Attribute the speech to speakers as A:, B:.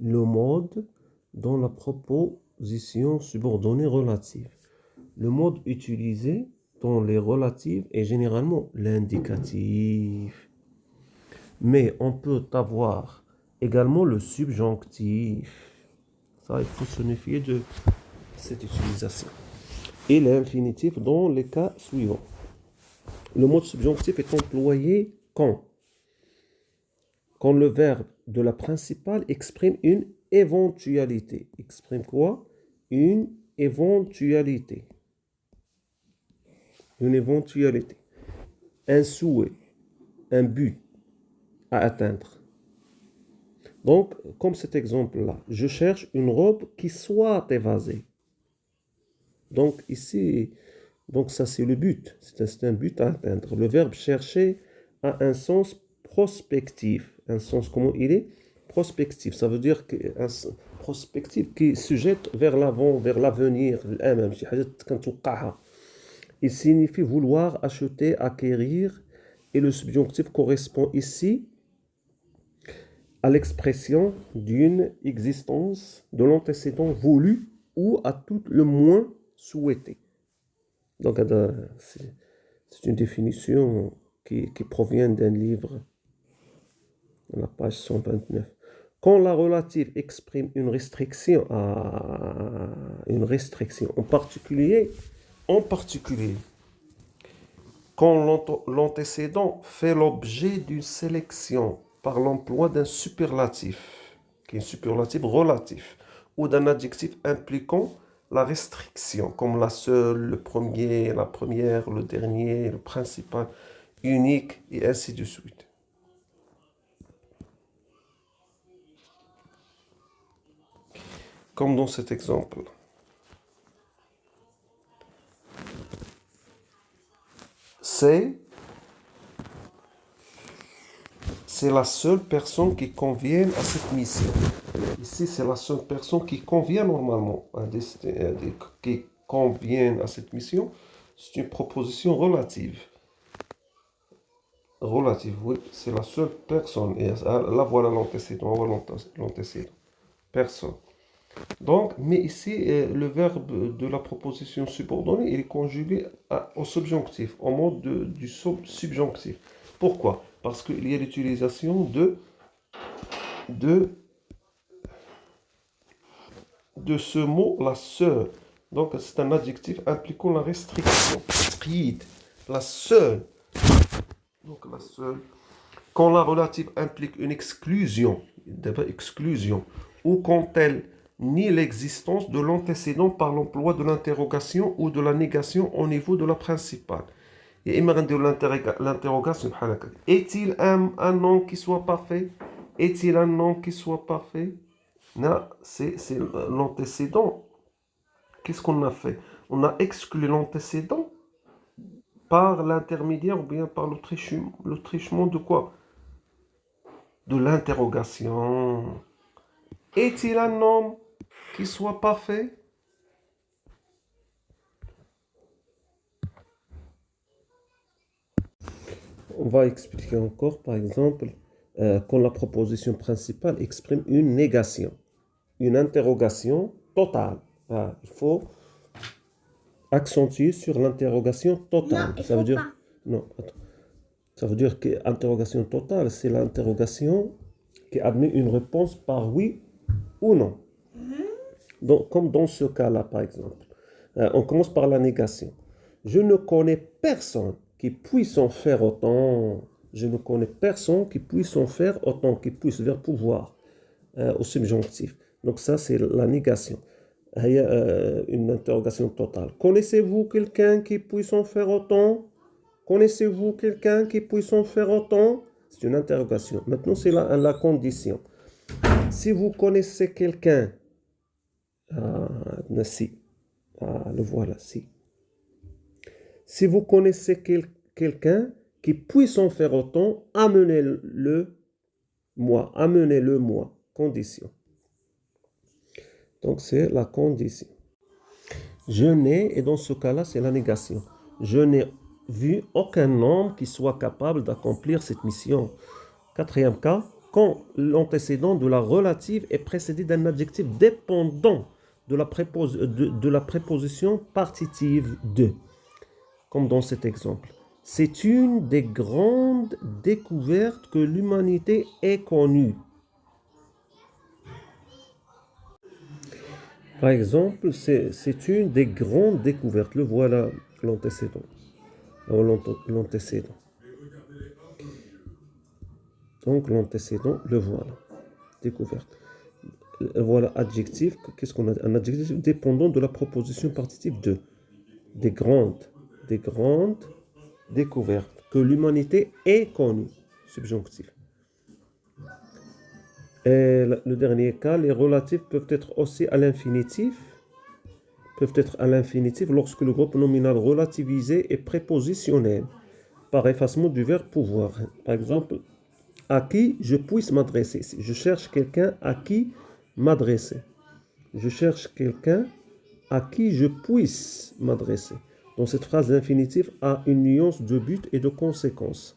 A: le mode dans la proposition subordonnée relative. Le mode utilisé dans les relatives est généralement l'indicatif. Mais on peut avoir également le subjonctif. Ça, il faut se méfier de cette utilisation. Et l'infinitif dans les cas suivants. Le mode subjonctif est employé quand le verbe de la principale exprime une éventualité. Exprime quoi? Une éventualité. Une éventualité. Un souhait, un but à atteindre. Donc, comme cet exemple-là, je cherche une robe qui soit évasée. Donc, ici, donc ça c'est le but. C'est un but à atteindre. Le verbe chercher a un sens prospectif. Un sens, comment il est? Prospectif. Ça veut dire un prospectif qui se jette vers l'avant, vers l'avenir. Il signifie vouloir, acheter, acquérir. Et le subjonctif correspond ici à l'expression d'une existence de l'antécédent voulu ou à tout le moins souhaité. Donc, c'est une définition qui provient d'un livre, à la page 129. Quand la relative exprime une restriction, en particulier, quand l'antécédent fait l'objet d'une sélection par l'emploi d'un superlatif, qui est un superlatif relatif, ou d'un adjectif impliquant la restriction, comme la seule, le premier, la première, le dernier, le principal, unique, et ainsi de suite. Comme dans cet exemple. C'est la seule personne qui convient à cette mission. Ici, c'est la seule personne qui convient normalement, qui convient à cette mission. C'est une proposition relative. Relative, oui, c'est la seule personne. Et là, voilà l'antécédent. Personne. Donc, mais ici, le verbe de la proposition subordonnée, il est conjugué au subjonctif, au mode du subjonctif. Pourquoi? Parce qu'il y a l'utilisation de ce mot, la seule. Donc, c'est un adjectif impliquant la restriction. La seule. Donc, la seule. Quand la relative implique une exclusion, ou quand elle nie l'existence de l'antécédent par l'emploi de l'interrogation ou de la négation au niveau de la principale. Et l'interrogation, est-il un nom qui soit parfait? Est-il un nom qui soit parfait? Non, c'est l'antécédent. Qu'est-ce qu'on a fait? On a exclu l'antécédent par l'intermédiaire ou bien par le trichement de quoi? De l'interrogation. Est-il un homme qui soit parfait? On va expliquer encore, par exemple, quand la proposition principale exprime une négation, une interrogation totale. Il faut accentuer sur l'interrogation totale.
B: Non,
A: Ça veut dire,
B: pas.
A: non, attends. Ça veut dire que interrogation totale, c'est l'interrogation qui admet une réponse par oui ou non. Donc, comme dans ce cas-là, par exemple. On commence par la négation. Je ne connais personne qui puisse en faire autant. Je ne connais personne qui puisse en faire autant, qui puisse vers pouvoir, au subjonctif. Donc ça, c'est la négation. Il y a une interrogation totale. Connaissez-vous quelqu'un qui puisse en faire autant? Connaissez-vous quelqu'un qui puisse en faire autant? C'est une interrogation. Maintenant, c'est la condition. Si vous connaissez quelqu'un, si, le voilà, si. Si vous connaissez quelqu'un qui puisse en faire autant, amenez-le moi, condition. Donc c'est la condition. Je n'ai, et dans ce cas-là, c'est la négation. Je n'ai vu aucun homme qui soit capable d'accomplir cette mission. Quatrième cas, quand l'antécédent de la relative est précédé d'un adjectif dépendant de la préposition partitive de, comme dans cet exemple. C'est une des grandes découvertes que l'humanité ait connues. Par exemple, c'est une des grandes découvertes. Le voilà, l'antécédent. L'antécédent. Donc, l'antécédent, le voilà. Découverte. Voilà, adjectif. Qu'est-ce qu'on a? Un adjectif dépendant de la proposition partitive de. Des grandes découvertes que l'humanité ait connues. Subjonctif. Et le dernier cas, les relatifs peuvent être aussi à l'infinitif. Lorsque le groupe nominal relativisé est prépositionnel par effacement du verbe pouvoir. Par exemple, à qui je puisse m'adresser. Je cherche quelqu'un à qui m'adresser. Je cherche quelqu'un à qui je puisse m'adresser. Donc cette phrase d'infinitif a une nuance de but et de conséquence.